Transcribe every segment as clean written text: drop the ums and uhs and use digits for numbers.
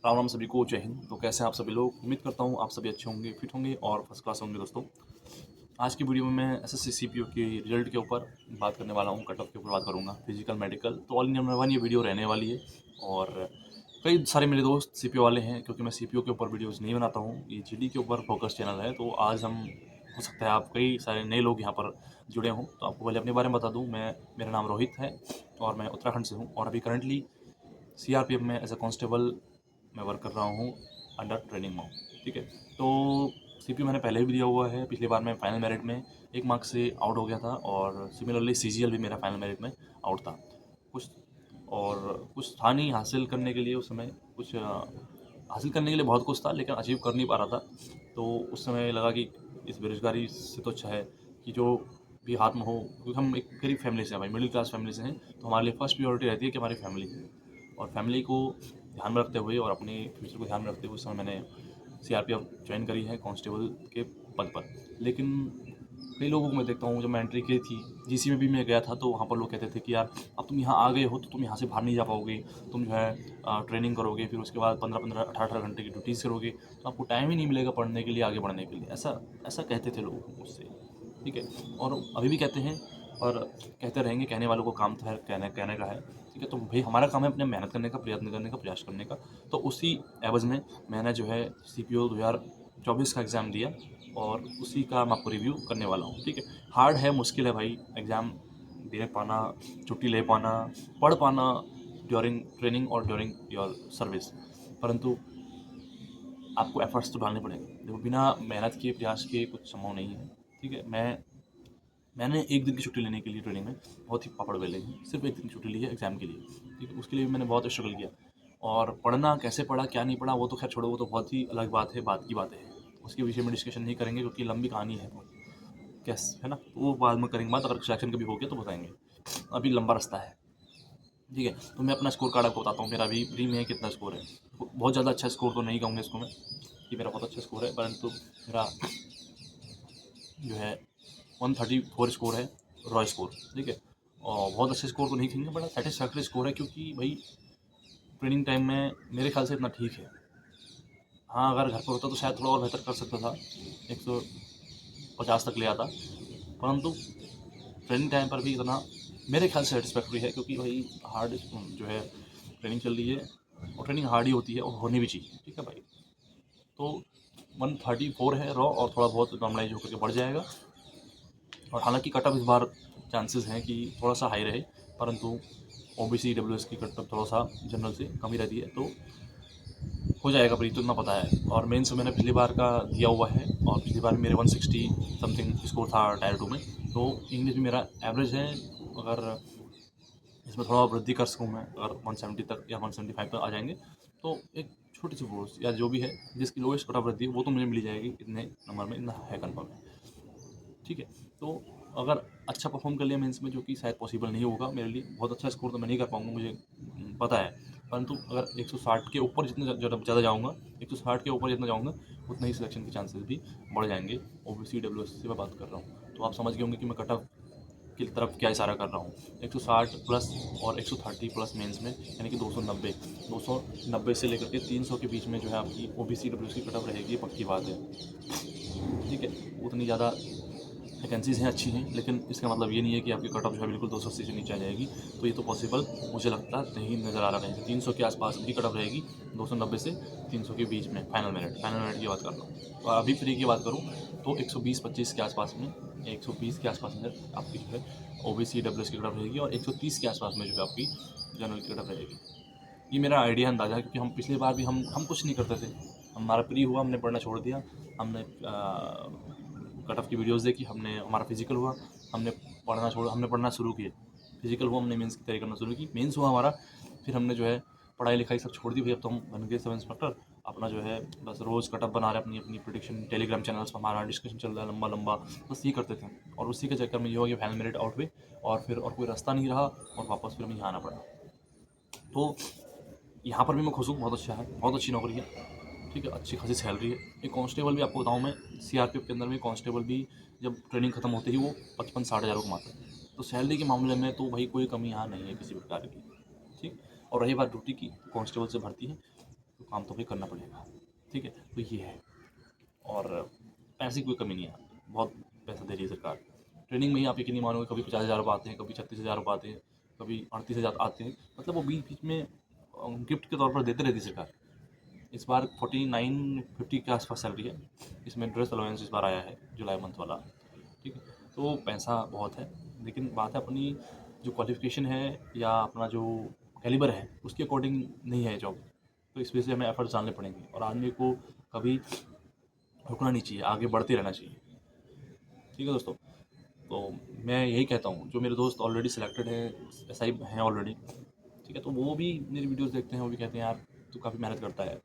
राम राम सभी को, जय हिंद। तो कैसे हैं आप सभी लोग? उम्मीद करता हूँ आप सभी अच्छे होंगे, फिट होंगे और फर्स्ट क्लास होंगे। दोस्तों, आज की वीडियो में मैं एसएससी सीपीओ के रिजल्ट के ऊपर बात करने वाला हूँ। कट ऑफ के ऊपर बात करूँगा, फिजिकल मेडिकल। तो ऑल इंडिया वन ये वीडियो रहने वाली है। और कई सारे मेरे दोस्त सीपीओ वाले हैं, क्योंकि मैं सीपीओ के ऊपर वीडियोज़ नहीं बनाता हूँ। ये जीडी के ऊपर फोकस चैनल है। तो आज हम, हो सकता है आप कई सारे नए लोग यहाँ पर जुड़े हों। तो आपको पहले अपने बारे में बता दूँ, मेरा नाम रोहित है और मैं उत्तराखंड से हूँ। और अभी करंटली सीआरपीएफ में एज ए कांस्टेबल मैं वर्क कर रहा हूँ, अंडर ट्रेनिंग में हूँ। ठीक है। तो सीपीयू मैंने पहले भी दिया हुआ है। पिछली बार मैं फाइनल मेरिट में 1 मार्क से आउट हो गया था। और सिमिलरली सीजीएल भी मेरा फाइनल मेरिट में आउट था। कुछ कुछ था नहीं हासिल करने के लिए उस समय। कुछ हासिल करने के लिए बहुत कुछ था, लेकिन अचीव कर नहीं पा रहा था। तो उस समय लगा कि इस बेरोजगारी से तो अच्छा है कि जो भी हाथ में हो, क्योंकि हम एक गरीब फैमिली से हैं भाई, मिडिल क्लास फैमिली से हैं। तो हमारे लिए फर्स्ट प्रायोरिटी रहती है कि हमारी फैमिली है। और फैमिली को ध्यान में रखते हुए और अपने फ्यूचर को ध्यान में रखते हुए उस समय मैंने सीआरपीएफ ज्वाइन करी है कांस्टेबल के पद पर। लेकिन कई लोगों को मैं देखता हूँ, जब मैं एंट्री की थी जीसी में भी मैं गया था, तो वहाँ पर लोग कहते थे कि यार अब तुम यहाँ आ गए हो तो तुम यहाँ से बाहर नहीं जा पाओगे। तुम जो है ट्रेनिंग करोगे, फिर उसके बाद 15-15 18-18 घंटे की ड्यूटीज़ करोगे, तो आपको टाइम ही नहीं मिलेगा पढ़ने के लिए, आगे बढ़ने के लिए। ऐसा ऐसा कहते थे लोग मुझसे। ठीक है। और अभी भी कहते हैं और कहते रहेंगे। कहने वालों को काम तो है, कहने कहने का है। ठीक है। तो भाई हमारा काम है अपने मेहनत करने का, प्रयत्न करने का, प्रयास करने का। तो उसी एवज़ में मैंने जो है सीपीओ 2024 का एग्ज़ाम दिया और उसी का मैं आपको रिव्यू करने वाला हूँ। ठीक है। हार्ड है, मुश्किल है भाई एग्ज़ाम दे पाना, छुट्टी ले पाना, पढ़ पाना ड्यूरिंग ट्रेनिंग और ड्यूरिंग योर सर्विस। परंतु आपको एफर्ट्स तो डालने पड़ेंगे। देखो, बिना मेहनत के, प्रयास के कुछ संभव नहीं है। ठीक है। मैंने 1 दिन की छुट्टी लेने के लिए ट्रेनिंग में बहुत ही पापड़ बेले हैं। सिर्फ 1 दिन की छुट्टी ली है एग्ज़ाम के लिए। ठीक है। उसके लिए भी मैंने बहुत स्ट्रगल किया। और पढ़ना कैसे पढ़ा, क्या नहीं पढ़ा, वो तो खैर छोड़ो, वो तो बहुत ही अलग बात है, बात की बातें हैं। उसके विषय में डिस्कशन नहीं करेंगे, क्योंकि लंबी कहानी है बहुत। कैस है ना, तो वो बाद में करेंगे बात। अगर सिलेक्शन कभी हो गया तो बताएंगे, अभी लंबा रास्ता है। ठीक है। तो मैं अपना स्कोर कार्ड आपको बताता हूँ। मेरा अभी प्री में कितना स्कोर है। बहुत ज़्यादा अच्छा स्कोर तो नहीं कहूँगा इसको मैं कि मेरा बहुत अच्छा स्कोर है, परंतु मेरा जो है 134 स्कोर है, रॉ स्कोर। ठीक है। और बहुत अच्छे स्कोर तो नहीं कहेंगे, बड़ा सेटिस्फैक्ट्री स्कोर है, क्योंकि भाई ट्रेनिंग टाइम में मेरे ख्याल से इतना ठीक है। हाँ, अगर घर पर होता तो शायद थोड़ा और बेहतर कर सकता था, 150 तक ले आता। परंतु ट्रेनिंग टाइम पर भी इतना मेरे ख्याल से सेटिस्फैक्ट्री है, क्योंकि भाई हार्ड जो है ट्रेनिंग चल रही है। और ट्रेनिंग हार्ड ही होती है और होनी भी चाहिए। ठीक है भाई। तो 134 है रॉ, और थोड़ा बहुत नॉर्मलाइज होकर के बढ़ जाएगा। और हालांकि कटअप इस बार चांसेस हैं कि थोड़ा सा हाई रहे, परंतु ओबीसी डब्ल्यूएस की कटअप थोड़ा सा जनरल से कम ही रहती है। तो हो जाएगा प्रीत, तो इतना पता है। और मेंस मैंने पिछली बार का दिया हुआ है, और पिछली बार मेरे 160 समथिंग स्कोर था टायर 2 में। तो इंग्लिश भी मेरा एवरेज है। अगर इसमें थोड़ा वृद्धि कर सकूँ मैं, अगर 170 तक या 175 तक आ जाएंगे, तो एक छोटी सी फोर्स या जो भी है जिसकी लोएस्ट कट ऑफ वृद्धि वो तो मुझे मिल जाएगी। इतने नंबर में इतना है कन्फर्म है। ठीक है। तो अगर अच्छा परफॉर्म कर लिया मेंस में, जो कि शायद पॉसिबल नहीं होगा मेरे लिए, बहुत अच्छा स्कोर तो मैं नहीं कर पाऊंगा, मुझे पता है। परंतु अगर 160 के ऊपर जितने ज़्यादा जाऊँगा, 160 के ऊपर जितना जाऊँगा, उतना ही सिलेक्शन के चांसेस भी बढ़ जाएंगे। ओबीसी डब्ल्यूएस से मैं बात कर रहा हूँ, तो आप समझ गए होंगे कि मैं कट ऑफ की तरफ क्या इशारा कर रहा हूँ। 160 प्लस और 130 प्लस मेंस में, यानी कि 290, 290 से लेकर के 300 के बीच में जो है आपकी ओबीसी डब्ल्यूएस की कट ऑफ रहेगी, पक्की बात है। ठीक है। उतनी ज़्यादा वैकेंसीज़ हैं, अच्छी हैं, लेकिन इसका मतलब ये नहीं है कि आपकी कट ऑफ जो है बिल्कुल 280 से नीचे आ जाएगी। तो ये तो पॉसिबल मुझे लगता नहीं नज़र आ रहा है। 300 के आसपास की कट ऑफ रहेगी, 290 से 300 के बीच में। फाइनल मेरिट की बात कर रहा हूँ। और अभी फ्री की बात करूँ तो 120-25 के आसपास में, 120 के आसपास में आपकी जो है ओबीसी डब्ल्यूएस की कट ऑफ रहेगी, और 130 के आसपास में जो है आपकी जनरल की कट ऑफ रहेगी। ये मेरा आइडिया अंदाज़ा है, क्योंकि हम पिछली बार भी हम कुछ नहीं करते थे। हमारा प्री हुआ, हमने पढ़ना छोड़ दिया। हमने कट ऑफ की वीडियोस देखी, हमने हमारा फिजिकल हुआ, हमने पढ़ना शुरू किया। फिजिकल हुआ, हमने मेंस की तैयारी करना शुरू की। मेंस हुआ हमारा, फिर हमने जो है पढ़ाई लिखाई सब छोड़ दी। भाई अब तो हम बन गए सब इंस्पेक्टर। अपना जो है बस रोज़ कट ऑफ बना रहे, अपनी अपनी प्रिडिक्शन टेलीग्राम चैनल्स पर हमारा डिस्कशन चल रहा है लंबा लंबा। बस ये करते थे, और उसी के चक्कर में ये हुआ कि फाइनल मेरिट आउट हुए, और फिर और कोई रास्ता नहीं रहा, और वापस फिर हमें यहाँ आना पड़ा। तो यहाँ पर भी मैं खुश हूँ, बहुत अच्छा है, बहुत अच्छी नौकरी है। ठीक है। अच्छी खासी सैलरी है। एक कांस्टेबल भी आपको बताऊँ मैं, सीआरपीएफ के अंदर में कांस्टेबल भी जब ट्रेनिंग खत्म होते ही वो 55-60 हज़ार कमाता है। तो सैलरी के मामले में तो भाई कोई कमी यहाँ नहीं है किसी प्रकार की। ठीक। और रही बात ड्यूटी की, कांस्टेबल से भर्ती है तो काम तो भाई करना पड़ेगा, ठीक है। तो ये है, और पैसे की कोई कमी नहीं है, बहुत पैसा दे रही है सरकार। ट्रेनिंग में ही आप यकीन नहीं मानोगे, कभी 50,000 रुपये आते हैं, कभी 36,000 रुपये आते हैं, कभी 38,000 आते हैं, मतलब वो बीच बीच में गिफ्ट के तौर पर देते रहती है सरकार। इस बार 49-50 के आसपास सैलरी है, इसमें ड्रेस अलाउंस इस बार आया है जुलाई मंथ वाला, ठीक है। तो पैसा बहुत है, लेकिन बात है अपनी जो क्वालिफिकेशन है या अपना जो कैलिबर है उसके अकॉर्डिंग नहीं है जॉब। तो इस वजह से हमें एफर्ट्स डालने पड़ेंगे और आदमी को कभी रुकना नहीं चाहिए, आगे बढ़ते रहना चाहिए, ठीक है दोस्तों। तो मैं यही कहता हूँ, जो मेरे दोस्त ऑलरेडी सिलेक्टेड है, ऐसा ही हैं ऑलरेडी, ठीक है, तो वो भी मेरी वीडियोस देखते हैं, वो भी कहते हैं यार तू काफ़ी मेहनत करता है,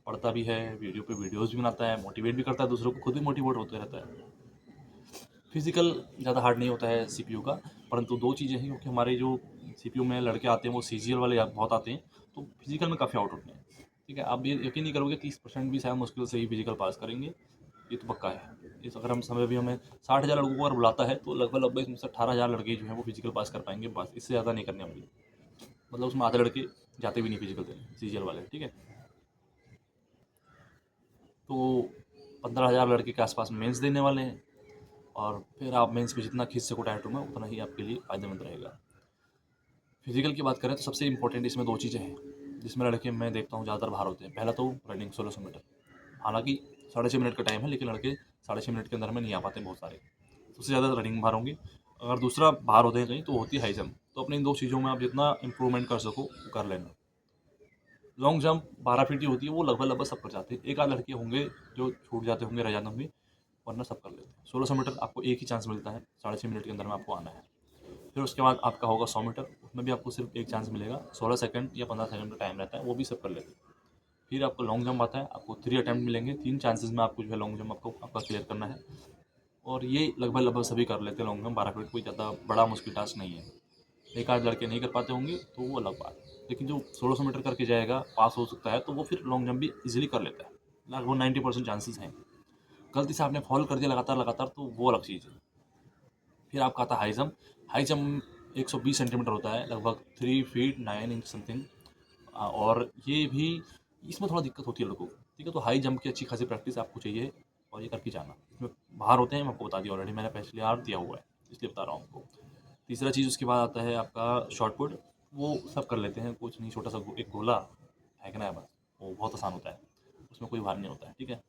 पढ़ता भी है, वीडियो पे वीडियोस भी बनाता है, मोटिवेट भी करता है दूसरों को, खुद भी मोटिवेट होते रहता है। फिजिकल ज़्यादा हार्ड नहीं होता है सीपीयू का, परंतु दो चीज़ें हैं, क्योंकि हमारे जो सीपीयू में लड़के आते हैं वो सीजीएल वाले बहुत आते हैं, तो फिजिकल में काफ़ी आउट होते हैं, ठीक है। आप ये यकीन नहीं करोगे, 30% भी शायद मुश्किल से ही फिजिकल पास करेंगे, ये तो पक्का है। इस अगर हम समय भी हमें 60,000 लड़कों को अगर बुलाता है तो लगभग इसमें से 18,000 लड़के जो हैं वो फिजिकल पास कर पाएंगे, बस इससे ज़्यादा नहीं करने होंगे। मतलब उसमें आधे लड़के जाते भी नहीं फिजिकल देने, सीजीएल वाले, ठीक है। तो 15,000 लड़के के आसपास मेंस देने वाले हैं, और फिर आप मेंस में जितना खींच सको टाइम में उतना ही आपके लिए फ़ायदेमंद रहेगा। फिजिकल की बात करें तो सबसे इंपॉर्टेंट इसमें दो चीज़ें हैं जिसमें लड़के मैं देखता हूँ ज़्यादातर बाहर होते हैं। पहला तो रनिंग 1600 मीटर, हालांकि 6.5 मिनट का टाइम है, लेकिन लड़के 6.5 मिनट के अंदर में नहीं आ पाते बहुत सारे, सबसे ज़्यादा रनिंग बाहर होंगी। अगर दूसरा बाहर होते हैं कहीं तो होती है हाई जंप। तो अपनी इन दो चीज़ों में आप जितना इंप्रूवमेंट कर सको कर लेना। लॉन्ग जंप 12 फीट की होती है, वो लगभग सब कर जाते हैं, एक आध लड़के होंगे जो छूट जाते होंगे, रह जाते होंगे, वरना सब कर लेते हैं। 1600 मीटर आपको एक ही चांस मिलता है, 6.5 मिनट के अंदर में आपको आना है। फिर उसके बाद आपका होगा 100 मीटर, उसमें भी आपको सिर्फ एक चांस मिलेगा, 16 सेकंड या 15 सेकंड का टाइम रहता है, वो भी सब कर लेते हैं। फिर आपको लॉन्ग जंप आता है, आपको 3 अटैम्प्ट मिलेंगे, 3 चांसेस में आपको जो है लॉन्ग जंप आपका क्लियर करना है। और ये लगभग सभी कर लेते हैं लॉन्ग जंप, 12 फीट कोई ज़्यादा बड़ा मुश्किल टास्क नहीं है। एक आध लड़के नहीं कर पाते होंगे तो वो अलग बात है, लेकिन जो 1600 मीटर करके जाएगा पास हो सकता है, तो वो फिर लॉन्ग जंप भी इजीली कर लेता है, लगभग 90% चांसेस हैं। गलती से आपने फॉल कर दिया लगातार लगातार तो वो अलग चीज़ है। फिर आपका आता है high jump. High jump 120 centimetre होता है, लगभग 3 फीट 9 इंच समथिंग। और ये भी इसमें थोड़ा दिक्कत होती है लड़कों को, ठीक है। तो हाई जंप की अच्छी खासी प्रैक्टिस आपको चाहिए और ये करके जाना। इसमें बाहर होते हैं, मैं आपको बता दिया ऑलरेडी, मैंने पिछले यार दिया हुआ है, इसलिए बता रहा हूँ आपको। तीसरा चीज़ उसके बाद आता है आपका शॉर्ट पुट। वो सब कर लेते हैं, कुछ नहीं, छोटा सा एक गोला फेंकना है बस, वो बहुत आसान होता है, उसमें कोई भार नहीं होता है, ठीक है।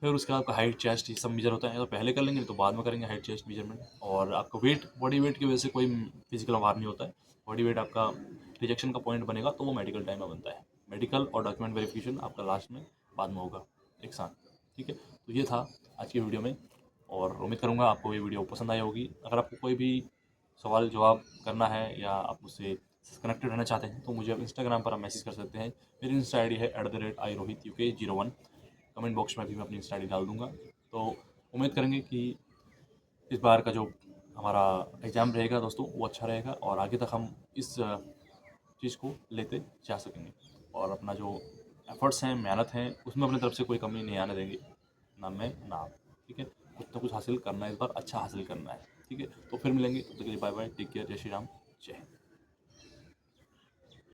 फिर उसके बाद आपका हाइट चेस्ट ये सब मेजर होता है, तो पहले कर लेंगे तो बाद में करेंगे हाइट चेस्ट मेजरमेंट। और आपका वेट, बॉडी वेट की वजह से कोई फिजिकल भार नहीं होता है। बॉडी वेट आपका रिजेक्शन का पॉइंट बनेगा, तो वो मेडिकल टाइम में बनता है। मेडिकल और डॉक्यूमेंट वेरिफिकेशन आपका लास्ट में बाद में होगा एक साथ, ठीक है। तो ये था आज की वीडियो में, और उम्मीद करूँगा आपको ये वीडियो पसंद आई होगी। अगर आपको कोई भी सवाल जवाब करना है या आप मुझसे कनेक्टेड रहना चाहते हैं तो मुझे आप इंस्टाग्राम पर आप मैसेज कर सकते हैं। मेरी इंस्टा आई डी है @irohituk01। कमेंट बॉक्स में भी मैं अपनी इंस्टा आई डी डाल दूँगा। तो उम्मीद करेंगे कि इस बार का जो हमारा एग्ज़ाम रहेगा दोस्तों वो अच्छा रहेगा, और आगे तक हम इस चीज़ को लेते जा सकेंगे, और अपना जो एफ़र्ट्स हैं, मेहनत हैं, उसमें अपनी तरफ से कोई कमी नहीं आने देंगे, ना मैं ना आप, ठीक है। कुछ ना कुछ हासिल करना है, इस बार अच्छा हासिल करना है, ठीक है। तो फिर मिलेंगे, तब तक के लिए बाय बाय, टेक केयर, जय श्री राम, जय हिंद।